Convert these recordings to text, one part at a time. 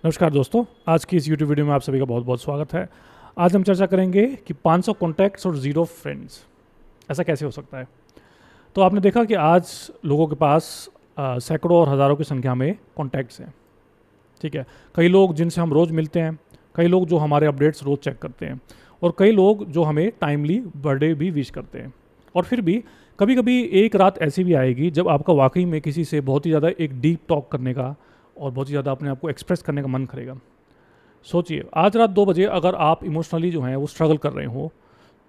नमस्कार दोस्तों, आज की इस यूट्यूब वीडियो में आप सभी का बहुत बहुत स्वागत है। आज हम चर्चा करेंगे कि 500 कॉन्टैक्ट्स और ज़ीरो फ्रेंड्स ऐसा कैसे हो सकता है। तो आपने देखा कि आज लोगों के पास सैकड़ों और हज़ारों की संख्या में कॉन्टैक्ट्स हैं। ठीक है, कई लोग जिनसे हम रोज़ मिलते हैं, कई लोग जो हमारे अपडेट्स रोज़ चेक करते हैं और कई लोग जो हमें टाइमली बर्थडे भी विश करते हैं। और फिर भी कभी कभी एक रात ऐसी भी आएगी जब आपका वाकई में किसी से बहुत ही ज़्यादा एक डीप टॉक करने का और बहुत ही ज़्यादा अपने आप को एक्सप्रेस करने का मन करेगा। सोचिए, आज रात 2 बजे अगर आप इमोशनली जो हैं वो स्ट्रगल कर रहे हो,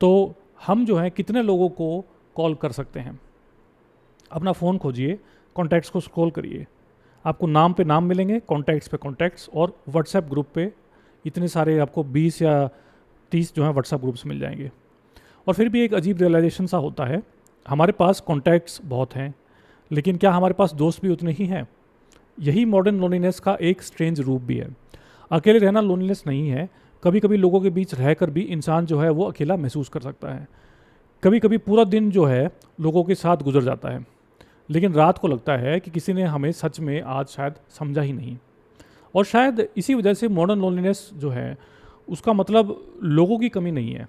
तो हम जो हैं कितने लोगों को कॉल कर सकते हैं। अपना फ़ोन खोजिए, कॉन्टैक्ट्स को स्क्रॉल करिए, आपको नाम पे नाम मिलेंगे, कॉन्टैक्ट्स पे कॉन्टैक्ट्स, और व्हाट्सएप ग्रुप पे इतने सारे आपको 20 या 30 जो हैं व्हाट्सएप ग्रुप्स मिल जाएंगे। और फिर भी एक अजीब रियलाइजेशन सा होता है, हमारे पास कॉन्टैक्ट्स बहुत हैं, लेकिन क्या हमारे पास दोस्त भी उतने ही हैं? यही मॉडर्न लोनलीनेस का एक स्ट्रेंज रूप भी है। अकेले रहना लोनलीनेस नहीं है, कभी कभी लोगों के बीच रहकर भी इंसान जो है वो अकेला महसूस कर सकता है। कभी कभी पूरा दिन जो है लोगों के साथ गुजर जाता है, लेकिन रात को लगता है कि किसी ने हमें सच में आज शायद समझा ही नहीं। और शायद इसी वजह से मॉडर्न लोनलीनेस जो है उसका मतलब लोगों की कमी नहीं है,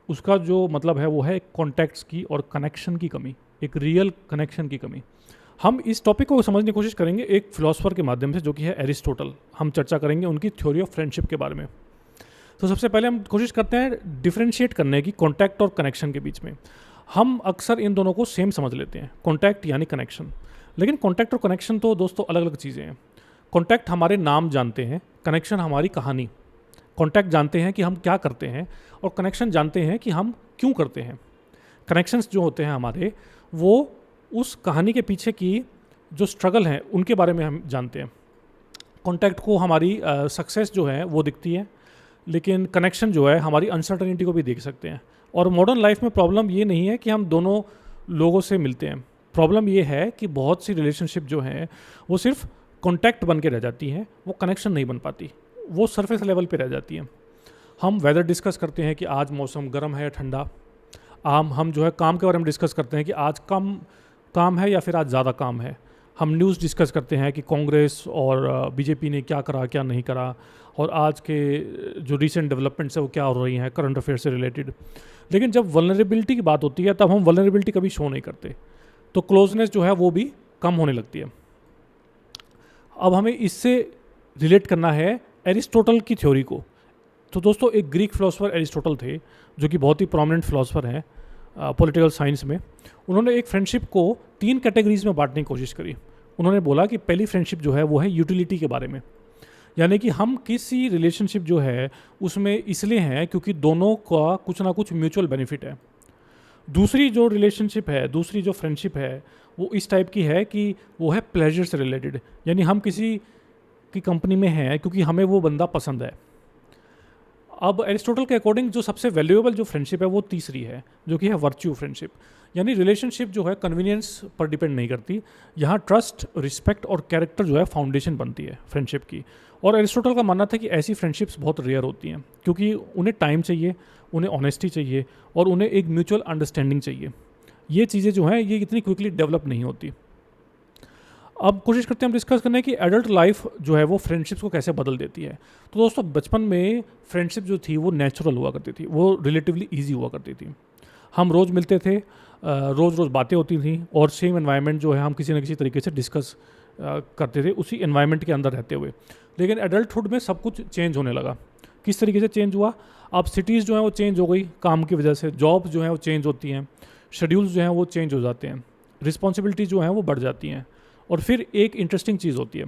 उसका जो मतलब है वो है कॉन्टैक्ट्स की और कनेक्शन की कमी, एक रियल कनेक्शन की कमी। हम इस टॉपिक को समझने की कोशिश करेंगे एक फिलोसोफर के माध्यम से, जो कि है एरिस्टोटल। हम चर्चा करेंगे उनकी थ्योरी ऑफ फ्रेंडशिप के बारे में। तो सबसे पहले हम कोशिश करते हैं डिफरेंशिएट करने की कॉन्टैक्ट और कनेक्शन के बीच में। हम अक्सर इन दोनों को सेम समझ लेते हैं, कॉन्टैक्ट यानी कनेक्शन। लेकिन कॉन्टैक्ट और कनेक्शन तो दोस्तों अलग अलग चीज़ें हैं। कॉन्टैक्ट हमारे नाम जानते हैं, कनेक्शन हमारी कहानी। कॉन्टैक्ट जानते हैं कि हम क्या करते हैं, और कनेक्शन जानते हैं कि हम क्यों करते हैं। कनेक्शंस जो होते हैं हमारे, वो उस कहानी के पीछे की जो स्ट्रगल है उनके बारे में हम जानते हैं। कॉन्टैक्ट को हमारी सक्सेस जो है वो दिखती है, लेकिन कनेक्शन जो है हमारी अनसर्टनिटी को भी देख सकते हैं। और मॉडर्न लाइफ में प्रॉब्लम ये नहीं है कि हम दोनों लोगों से मिलते हैं, प्रॉब्लम ये है कि बहुत सी रिलेशनशिप जो हैं वो सिर्फ कॉन्टैक्ट बन के रह जाती हैं, वो कनेक्शन नहीं बन पाती, वो सरफेस लेवल पे रह जाती हैं। हम वेदर डिस्कस करते हैं कि आज मौसम गर्म है या ठंडा। हम जो है काम के बारे में डिस्कस करते हैं कि आज कम काम है या फिर आज ज़्यादा काम है। हम न्यूज़ डिस्कस करते हैं कि कांग्रेस और बीजेपी ने क्या करा क्या नहीं करा, और आज के जो रीसेंट डेवलपमेंट्स है वो क्या हो रही हैं करंट अफेयर से रिलेटेड। लेकिन जब वल्नरेबिलिटी की बात होती है तब हम वल्नरेबिलिटी कभी शो नहीं करते, तो क्लोजनेस जो है वो भी कम होने लगती है। अब हमें इससे रिलेट करना है एरिस्टोटल की थ्योरी को। तो दोस्तों, एक ग्रीक फिलोसोफर एरिस्टोटल थे, जो कि बहुत ही प्रोमिनेंट फिलोसोफर हैं पॉलिटिकल साइंस में। उन्होंने एक फ्रेंडशिप को 3 कैटेगरीज में बांटने की कोशिश करी। उन्होंने बोला कि पहली फ्रेंडशिप जो है वो है यूटिलिटी के बारे में, यानी कि हम किसी रिलेशनशिप जो है उसमें इसलिए हैं क्योंकि दोनों का कुछ ना कुछ म्यूचुअल बेनिफिट है। दूसरी जो रिलेशनशिप है, दूसरी जो फ्रेंडशिप है, वो इस टाइप की है कि वो है प्लेजर से रिलेटेड, यानी हम किसी की कंपनी में हैं क्योंकि हमें वो बंदा पसंद है। अब एरिस्टोटल के अकॉर्डिंग जो सबसे वैल्यूएबल जो फ्रेंडशिप है वो तीसरी है, जो कि है वर्च्यू फ्रेंडशिप। यानी रिलेशनशिप जो है कन्वीनियंस पर डिपेंड नहीं करती, यहाँ ट्रस्ट, रिस्पेक्ट और कैरेक्टर जो है फाउंडेशन बनती है फ्रेंडशिप की। और एरिस्टोटल का मानना था कि ऐसी फ्रेंडशिप्स बहुत रेयर होती हैं, क्योंकि उन्हें टाइम चाहिए, उन्हें ऑनेस्टी चाहिए, और उन्हें एक म्यूचुअल अंडरस्टैंडिंग चाहिए। ये चीज़ें जो हैं ये इतनी क्विकली डेवलप नहीं होती। अब कोशिश करते हैं हम डिस्कस करने की एडल्ट लाइफ जो है वो फ्रेंडशिप्स को कैसे बदल देती है। तो दोस्तों, बचपन में फ्रेंडशिप जो थी वो नेचुरल हुआ करती थी, वो रिलेटिवली ईजी हुआ करती थी। हम रोज़ मिलते थे, रोज़ रोज़ बातें होती थी, और सेम एनवायरनमेंट जो है हम किसी न किसी तरीके से डिस्कस करते थे उसी एनवायरनमेंट के अंदर रहते हुए। लेकिन एडल्टहुड में सब कुछ चेंज होने लगा। किस तरीके से चेंज हुआ? अब सिटीज़ जो है वो चेंज हो गई काम की वजह से, जॉब जो है वो चेंज होती हैं, शेड्यूल्स जो हैं वो चेंज हो जाते हैं, रिस्पॉन्सिबिलिटी जो हैं वो बढ़ जाती हैं। और फिर एक इंटरेस्टिंग चीज़ होती है,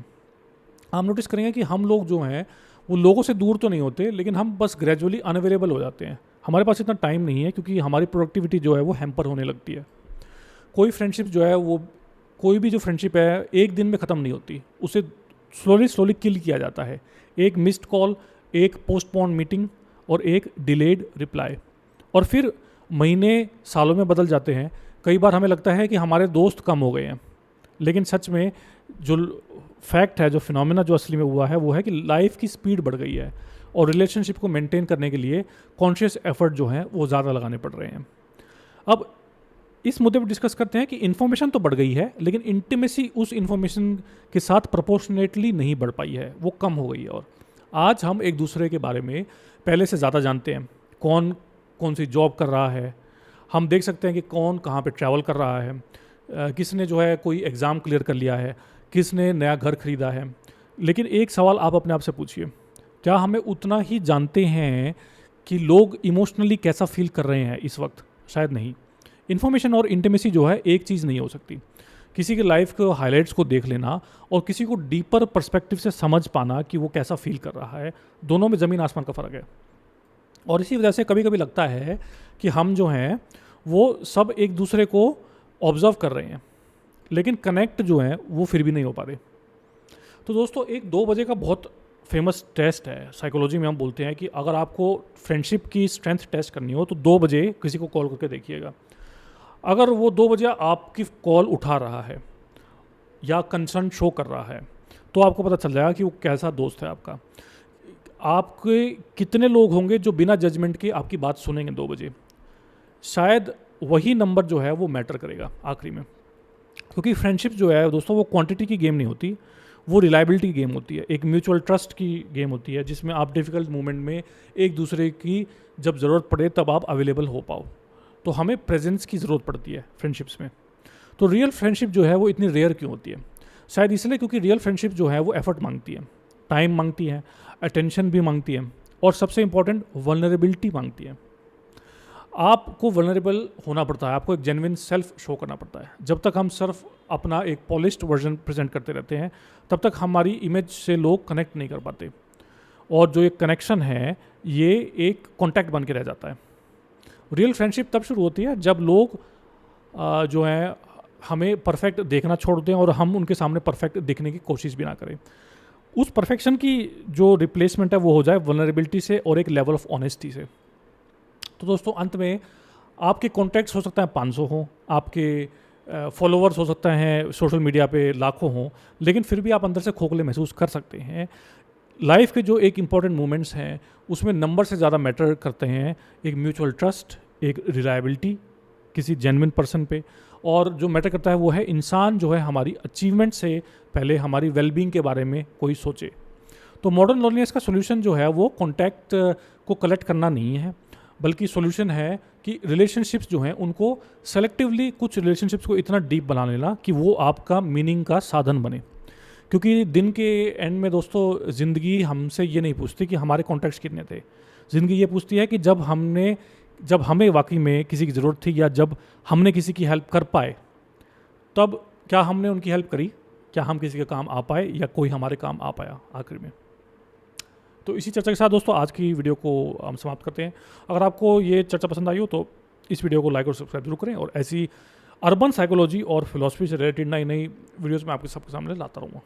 हम नोटिस करेंगे कि हम लोग जो हैं वो लोगों से दूर तो नहीं होते, लेकिन हम बस ग्रेजुअली अनअवेलेबल हो जाते हैं। हमारे पास इतना टाइम नहीं है क्योंकि हमारी प्रोडक्टिविटी जो है वो हैम्पर होने लगती है। कोई फ्रेंडशिप जो है वो, कोई भी जो फ्रेंडशिप है एक दिन में ख़त्म नहीं होती, उसे स्लोली स्लोली किल किया जाता है। एक मिस्ड कॉल, एक पोस्टपोन मीटिंग, और एक डिलेड रिप्लाई, और फिर महीने सालों में बदल जाते हैं। कई बार हमें लगता है कि हमारे दोस्त कम हो गए हैं, लेकिन सच में जो फैक्ट है, जो फिनोमेना जो असली में हुआ है वो है कि लाइफ की स्पीड बढ़ गई है, और रिलेशनशिप को मेंटेन करने के लिए कॉन्शियस एफर्ट जो है वो ज़्यादा लगाने पड़ रहे हैं। अब इस मुद्दे पर डिस्कस करते हैं कि इन्फॉर्मेशन तो बढ़ गई है, लेकिन इंटीमेसी उस इन्फॉर्मेशन के साथ प्रोपोर्शनेटली नहीं बढ़ पाई है, वो कम हो गई है। और आज हम एक दूसरे के बारे में पहले से ज़्यादा जानते हैं। कौन कौन सी जॉब कर रहा है, हम देख सकते हैं कि कौन कहाँ पे ट्रैवल कर रहा है, किसने जो है कोई एग्ज़ाम क्लियर कर लिया है, किसने नया घर खरीदा है। लेकिन एक सवाल आप अपने आप से पूछिए, क्या हमें उतना ही जानते हैं कि लोग इमोशनली कैसा फील कर रहे हैं इस वक्त? शायद नहीं। इन्फॉर्मेशन और इंटीमेसी जो है एक चीज़ नहीं हो सकती। किसी के लाइफ के हाइलाइट्स को देख लेना और किसी को डीपर पर्सपेक्टिव से समझ पाना कि वो कैसा फील कर रहा है, दोनों में ज़मीन आसमान का फ़र्क है। और इसी वजह से कभी कभी लगता है कि हम जो हैं वो सब एक दूसरे को ऑब्जर्व कर रहे हैं, लेकिन कनेक्ट जो है वो फिर भी नहीं हो पा रहे। तो दोस्तों, एक 2 बजे का बहुत फेमस टेस्ट है, साइकोलॉजी में हम बोलते हैं कि अगर आपको फ्रेंडशिप की स्ट्रेंथ टेस्ट करनी हो तो 2 बजे किसी को कॉल करके देखिएगा। अगर वो 2 बजे आपकी कॉल उठा रहा है या कंसर्न शो कर रहा है, तो आपको पता चल जाएगा कि वो कैसा दोस्त है आपका। आपके कितने लोग होंगे जो बिना जजमेंट के आपकी बात सुनेंगे 2 बजे? शायद वही नंबर जो है वो मैटर करेगा आखिरी में। क्योंकि फ्रेंडशिप जो है दोस्तों, वो क्वांटिटी की गेम नहीं होती, वो रिलायबिलिटी की गेम होती है, एक म्यूचुअल ट्रस्ट की गेम होती है, जिसमें आप डिफ़िकल्ट मोमेंट में एक दूसरे की जब ज़रूरत पड़े तब आप अवेलेबल हो पाओ। तो हमें प्रेजेंस की ज़रूरत पड़ती है फ्रेंडशिप्स में। तो रियल फ्रेंडशिप जो है वो इतनी रेयर क्यों होती है? शायद इसलिए क्योंकि रियल फ्रेंडशिप जो है वो एफर्ट मांगती है, टाइम मांगती है, अटेंशन भी मांगती है, और सबसे इंपॉर्टेंट वल्नरेबिलिटी मांगती है। आपको वल्नरेबल होना पड़ता है, आपको एक जेन्युइन सेल्फ शो करना पड़ता है। जब तक हम सिर्फ अपना एक पॉलिश्ड वर्जन प्रेजेंट करते रहते हैं, तब तक हमारी इमेज से लोग कनेक्ट नहीं कर पाते, और जो एक कनेक्शन है ये एक कॉन्टैक्ट बन के रह जाता है। रियल फ्रेंडशिप तब शुरू होती है जब लोग जो है हमें परफेक्ट देखना छोड़ दें और हम उनके सामने परफेक्ट दिखने की कोशिश भी ना करें। उस परफेक्शन की जो रिप्लेसमेंट है वो हो जाए वल्नरेबिलिटी से और एक लेवल ऑफ ऑनेस्टी से। तो दोस्तों, अंत में आपके कॉन्टैक्ट्स हो सकता है 500 हों, आपके फॉलोअर्स हो सकते हैं सोशल मीडिया पे लाखों हों, लेकिन फिर भी आप अंदर से खोखले महसूस कर सकते हैं। लाइफ के जो एक इम्पॉर्टेंट मोमेंट्स हैं उसमें नंबर से ज़्यादा मैटर करते हैं एक म्यूचुअल ट्रस्ट, एक रिलायबिलिटी किसी जेन्युइन पर्सन पे, और जो मैटर करता है वो है इंसान जो है हमारी अचीवमेंट से पहले हमारी वेलबींग के बारे में कोई सोचे। तो मॉडर्न लोनलीनेस का सोल्यूशन जो है वो कॉन्टैक्ट को कलेक्ट करना नहीं है, बल्कि सॉल्यूशन है कि रिलेशनशिप्स जो हैं उनको सेलेक्टिवली, कुछ रिलेशनशिप्स को इतना डीप बना लेना कि वो आपका मीनिंग का साधन बने। क्योंकि दिन के एंड में दोस्तों, ज़िंदगी हमसे ये नहीं पूछती कि हमारे कॉन्टैक्ट्स कितने थे। ज़िंदगी ये पूछती है कि जब हमें वाकई में किसी की ज़रूरत थी या जब हमने किसी की हेल्प कर पाए, तब क्या हमने उनकी हेल्प करी, क्या हम किसी के काम आ पाए या कोई हमारे काम आ पाया आखिर में। तो इसी चर्चा के साथ दोस्तों आज की वीडियो को हम समाप्त करते हैं। अगर आपको ये चर्चा पसंद आई हो तो इस वीडियो को लाइक और सब्सक्राइब जरूर करें, और ऐसी अर्बन साइकोलॉजी और फिलॉसफी से रिलेटेड नई नई वीडियोस मैं आपके सबके सामने लाता रहूँगा।